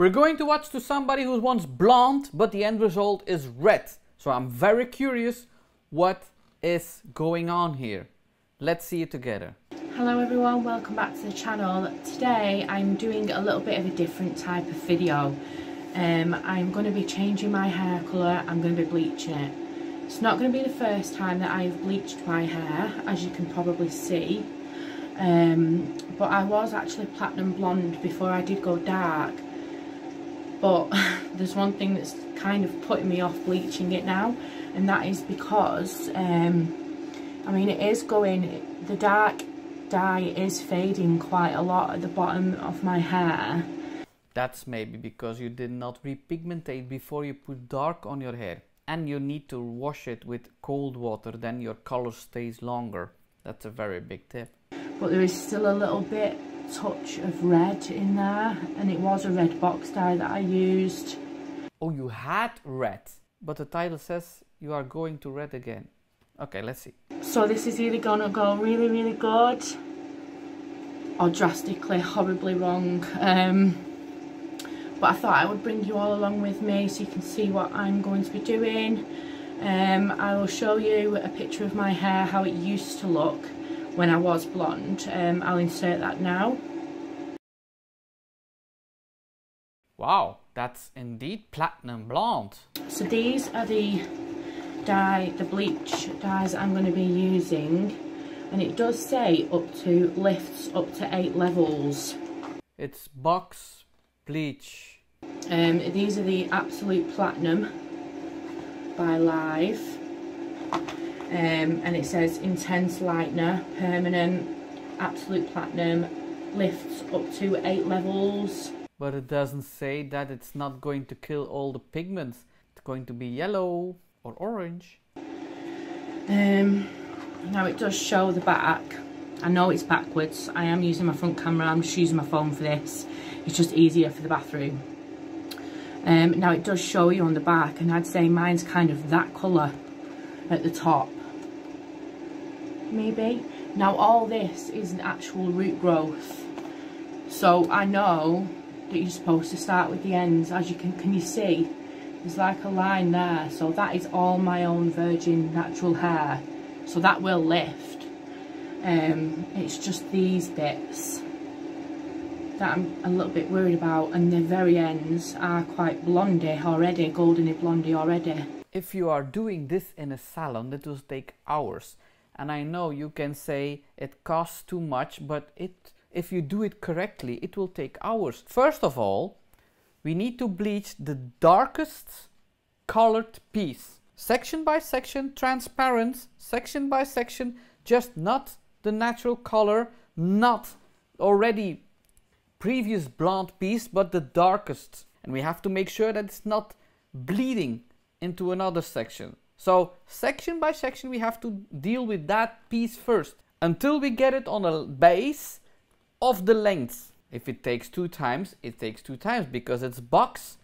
We're going to watch to somebody who wants blonde, but the end result is red. So I'm very curious what is going on here. Let's see it together. Hello everyone, welcome back to the channel. Today I'm doing a little bit of a different type of video. I'm going to be changing my hair colour, I'm going to be bleaching it. It's not going to be the first time that I've bleached my hair, as you can probably see. But I was actually platinum blonde before I did go dark. But there's one thing that's kind of putting me off bleaching it now, and that is because, I mean, it is going, the dark dye is fading quite a lot at the bottom of my hair. That's maybe because you did not repigmentate before you put dark on your hair. And you need to wash it with cold water, then your color stays longer. That's a very big tip. But there is still a little bit touch of red in there, and it was a red box dye that I used. Oh, you had red, but the title says you are going to red again. Okay, let's see. So this is either gonna go really, really good or drastically, horribly wrong. But I thought I would bring you all along with me so you can see what I'm going to be doing. I will show you a picture of my hair, how it used to look when I was blonde. I'll insert that now. Wow, that's indeed platinum blonde. So these are the bleach dyes I'm going to be using, and it does say lifts up to 8 levels. It's box bleach. These are the Absolute Platinum by Live. And it says intense lightener, permanent, absolute platinum, lifts up to 8 levels. But it doesn't say that it's not going to kill all the pigments. It's going to be yellow or orange. Now it does show the back. I know it's backwards. I am using my front camera. I'm just using my phone for this. It's just easier for the bathroom. Now it does show you on the back, and I'd say mine's kind of that colour at the top. Maybe. Now all this is an actual root growth, so I know that you're supposed to start with the ends. As you can you see there's like a line there, so that is all my own virgin natural hair, so that will lift. It's just these bits that I'm a little bit worried about, and the very ends are quite blondie already, goldeny blondie already. If you are doing this in a salon, it will take hours. And I know you can say it costs too much, but if you do it correctly, it will take hours. First of all, we need to bleach the darkest colored piece. Section by section, transparent, section by section, just not the natural color, not already previous blonde piece, but the darkest. And we have to make sure that it's not bleeding into another section. So section by section we have to deal with that piece first until we get it on a base of the length. If it takes 2 times, it takes 2 times because it's box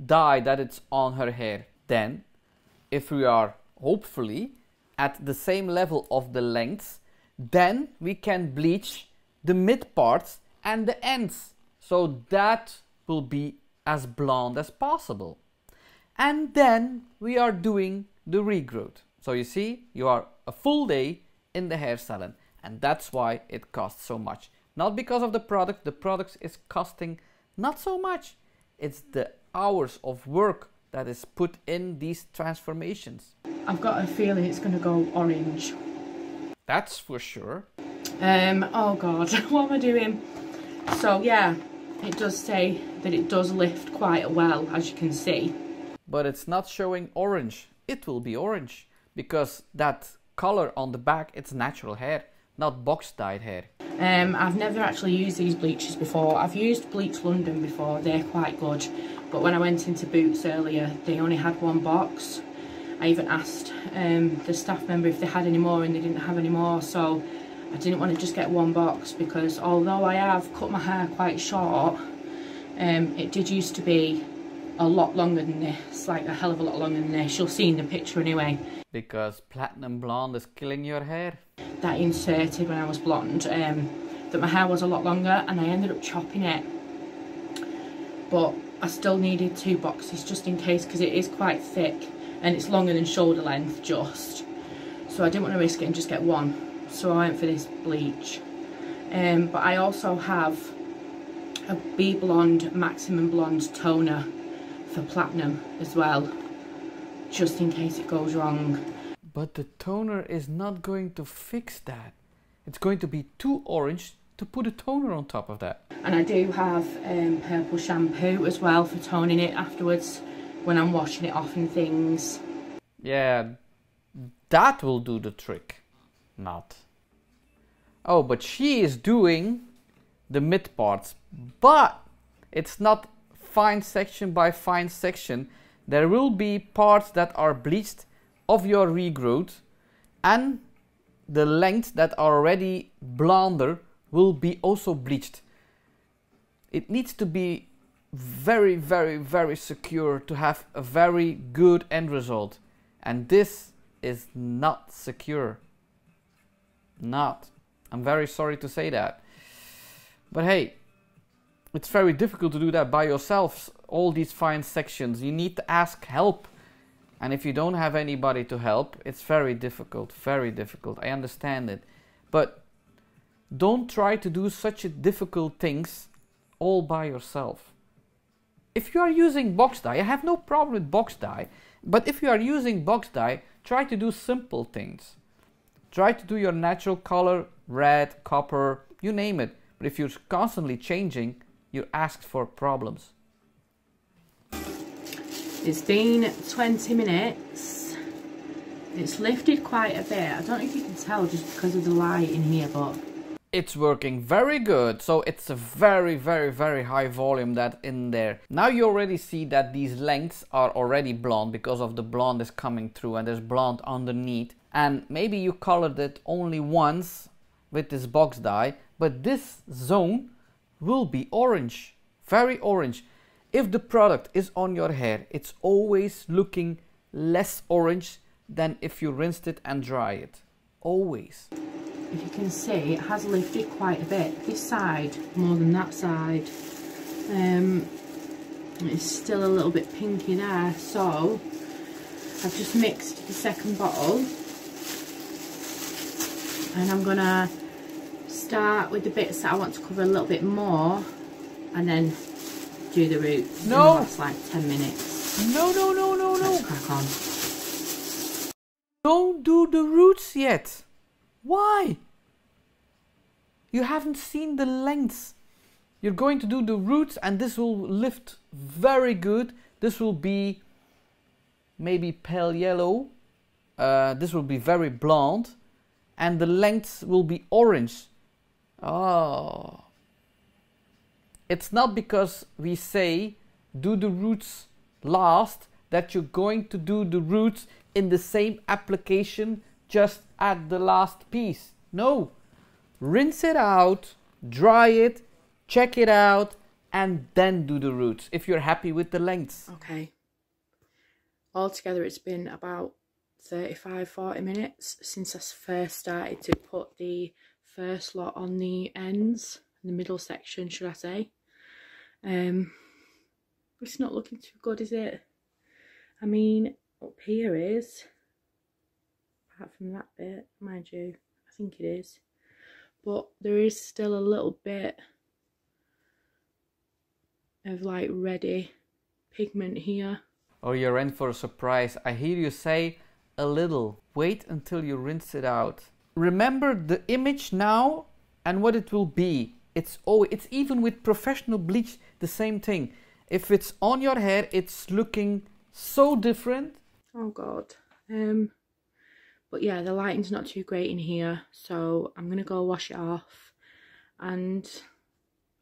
dye that it's on her hair. Then if we are hopefully at the same level of the length, then we can bleach the mid parts and the ends. So that will be as blonde as possible. And then we are doing the regrowth. So you see, you are a full day in the hair salon, and that's why it costs so much. Not because of the product is costing not so much. It's the hours of work that is put in these transformations. I've got a feeling it's going to go orange. That's for sure. Oh god, what am I doing? So yeah, it does say that it does lift quite well, as you can see. But it's not showing orange. It will be orange because that color on the back, it's natural hair, not box dyed hair. I've never actually used these bleachers before. I've used Bleach London before, they're quite good. But when I went into Boots earlier, they only had 1 box. I even asked the staff member if they had any more, and they didn't have any more. So I didn't want to just get 1 box, because although I have cut my hair quite short, it did used to be a lot longer than this, like a hell of a lot longer than this. You'll see in the picture anyway. Because platinum blonde is killing your hair. That inserted when I was blonde, that my hair was a lot longer, and I ended up chopping it. But I still needed 2 boxes just in case, because it is quite thick and it's longer than shoulder length just. So I didn't want to risk it and just get 1. So I went for this bleach. But I also have a Be Blonde Maximum Blonde toner for platinum as well, just in case it goes wrong. But the toner is not going to fix that. It's going to be too orange to put a toner on top of that. And I do have purple shampoo as well for toning it afterwards when I'm washing it off and things. Yeah, that will do the trick. Not. Oh, but she is doing the mid parts, but it's not fine section by fine section. There will be parts that are bleached of your regrowth, and the lengths that are already blonder will be also bleached. It needs to be very, very, very secure to have a very good end result. And this is not secure. Not. I'm very sorry to say that. But hey, it's very difficult to do that by yourself. All these fine sections. You need to ask help. And if you don't have anybody to help, it's very difficult. Very difficult. I understand it. But don't try to do such difficult things all by yourself. If you are using box dye, I have no problem with box dye. But if you are using box dye, try to do simple things. Try to do your natural color, red, copper, you name it. But if you're constantly changing, you're asked for problems. It's been 20 minutes. It's lifted quite a bit. I don't know if you can tell just because of the light in here, but it's working very good. So it's a very, very, very high volume that in there. Now you already see that these lengths are already blonde because of the blonde is coming through and there's blonde underneath. And maybe you colored it only once with this box dye, but this zone will be orange, very orange. If the product is on your hair, it's always looking less orange than if you rinsed it and dry it. Always. If you can see, it has lifted quite a bit. This side more than that side. It's still a little bit pinky there, so I've just mixed the second bottle and I'm gonna start with the bits that I want to cover a little bit more and then do the roots. No! That's like 10 minutes. No, no, no, no, no. Let's crack on. Don't do the roots yet. Why? You haven't seen the lengths. You're going to do the roots and this will lift very good. This will be maybe pale yellow. This will be very blonde. And the lengths will be orange. Oh. It's not because we say do the roots last that you're going to do the roots in the same application just at the last piece. No. Rinse it out, dry it, check it out, and then do the roots if you're happy with the lengths. Okay. Altogether it's been about 35-40 minutes since I first started to put the first lot on the ends, the middle section should I say. It's not looking too good, is it? I mean, up here is, apart from that bit, mind you, I think it is, but there is still a little bit of like reddy pigment here. Oh, you're in for a surprise. I hear you say a little. Wait until you rinse it out. Remember the image now and what it will be. It's even with professional bleach the same thing. If it's on your hair, it's looking so different. Oh god. But yeah, the lighting's not too great in here, so I'm gonna go wash it off and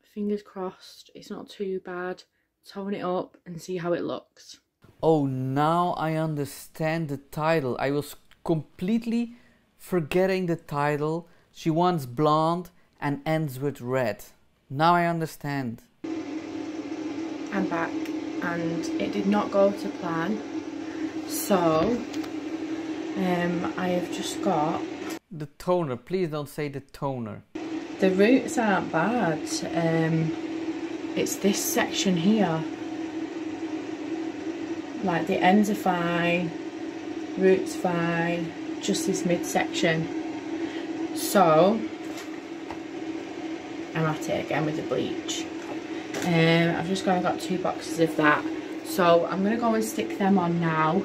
fingers crossed it's not too bad. Tone it up and see how it looks. Oh, now I understand the title. I was completely forgetting the title. She wants blonde and ends with red. Now I understand. I'm back and it did not go to plan, so I have just got the toner. Please don't say the toner. The roots aren't bad. It's this section here Like the ends are fine, roots fine, just this midsection. So I'm at it again with the bleach. I've just got 2 boxes of that. So I'm going to go and stick them on now.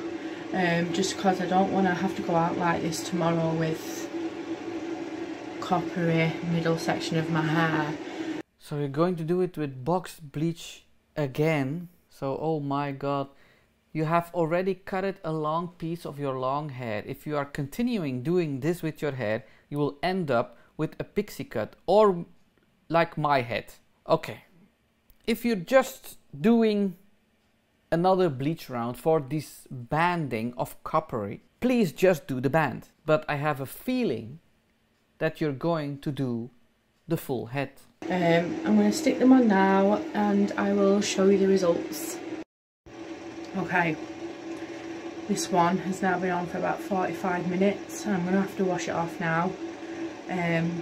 Just because I don't want to have to go out like this tomorrow with coppery middle section of my hair. So you're going to do it with box bleach again? So oh my god, you have already cut a long piece of your long hair. If you are continuing doing this with your hair, you will end up with a pixie cut, or like my head. Okay, if you're just doing another bleach round for this banding of coppery, please just do the band. But I have a feeling that you're going to do the full head. I'm going to stick them on now and I will show you the results. Okay, this one has now been on for about 45 minutes. I'm going to have to wash it off now,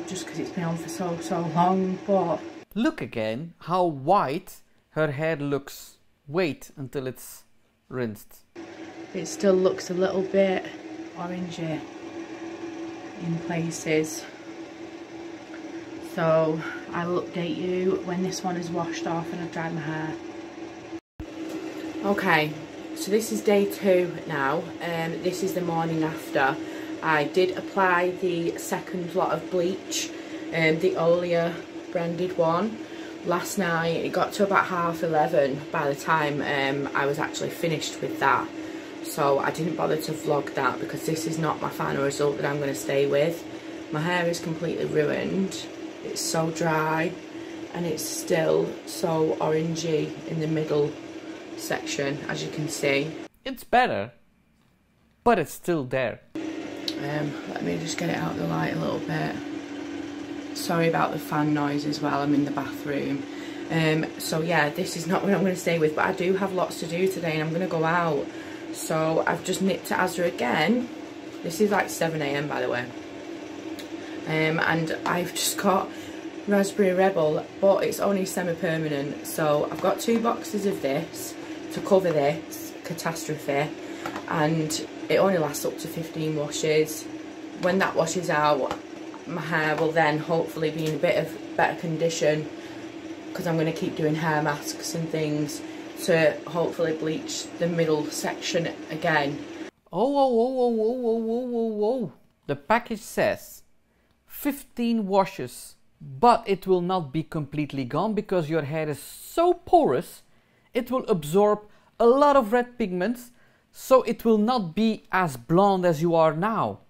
just because it's been on for so long. But look again how white her hair looks. Wait until it's rinsed. It still looks a little bit orangey in places. So I'll update you when this one is washed off and I've dried my hair. Okay, so this is day 2 now. This is the morning after. I did apply the second lot of bleach, the Olia branded one. Last night. It got to about 11:30 by the time I was actually finished with that. So I didn't bother to vlog that because this is not my final result that I'm going to stay with. My hair is completely ruined. It's so dry and it's still so orangey in the middle section, as you can see. It's better, but it's still there. Let me just get it out of the light a little bit. Sorry about the fan noise as well, I'm in the bathroom. So yeah, this is not what I'm going to stay with, but I do have lots to do today and I'm going to go out. So I've just nipped to Asda again. This is like 7 AM by the way. And I've just got Raspberry Rebel, but it's only semi-permanent. So I've got 2 boxes of this to cover this catastrophe, and it only lasts up to 15 washes. When that washes out, my hair will then hopefully be in a bit of better condition, because I'm going to keep doing hair masks and things to hopefully bleach the middle section again. Oh. The package says 15 washes, but it will not be completely gone because your hair is so porous. It will absorb a lot of red pigments, so it will not be as blonde as you are now.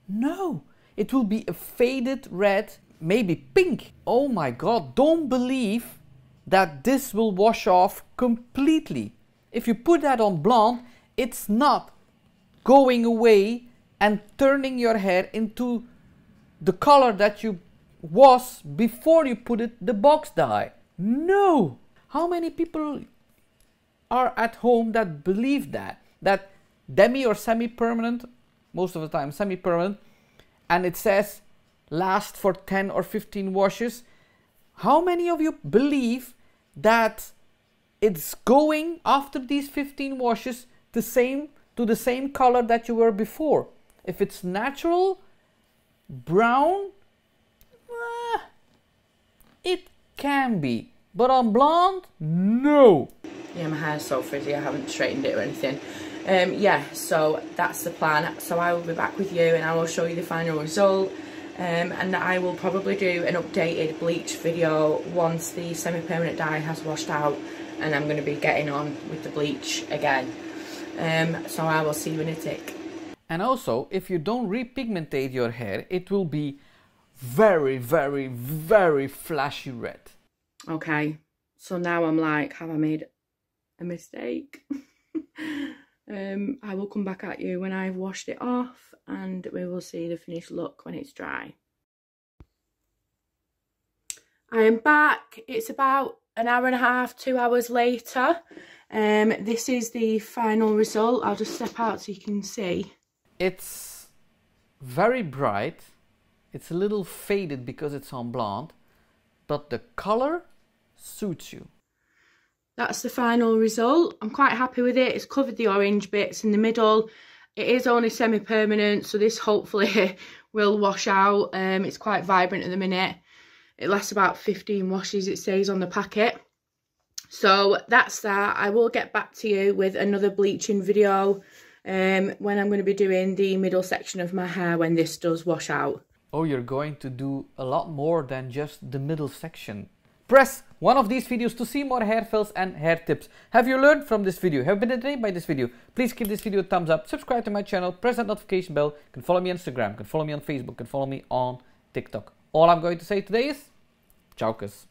No, it will be a faded red, maybe pink. Oh my god, don't believe that this will wash off completely. If you put that on blonde, it's not going away and turning your hair into the color that you was before you put it the box dye. No! How many people are at home that believe that demi or semi-permanent, most of the time semi-permanent, and it says last for 10 or 15 washes? How many of you believe that it's going after these 15 washes to the same color that you were before? If it's natural brown, it can be, but on blonde, no. Yeah, my hair's so frizzy, I haven't straightened it or anything. Yeah, so that's the plan. So I will be back with you and I will show you the final result. And I will probably do an updated bleach video once the semi-permanent dye has washed out, and I'm going to be getting on with the bleach again. So I will see you in a tick. And also, if you don't repigmentate your hair, it will be very, very, very flashy red. Okay, so now I'm like, have I made a mistake? I will come back at you when I've washed it off and we will see the finished look when it's dry. I am back. It's about an hour and a half, 2 hours later. This is the final result. I'll just step out so you can see. It's very bright. It's a little faded because it's on blonde, but the color suits you. that's the final result. I'm quite happy with it. It's covered the orange bits in the middle. It is only semi-permanent, so this hopefully will wash out. It's quite vibrant at the minute. It lasts about 15 washes, it says on the packet. So that's that. I will get back to you with another bleaching video when I'm going to be doing the middle section of my hair when this does wash out. Oh, you're going to do a lot more than just the middle section. Press one of these videos to see more hair fills and hair tips. Have you learned from this video? Have you been entertained by this video? Please give this video a thumbs up, subscribe to my channel, press that notification bell. You can follow me on Instagram, you can follow me on Facebook, you can follow me on TikTok. All I'm going to say today is, tchaukus.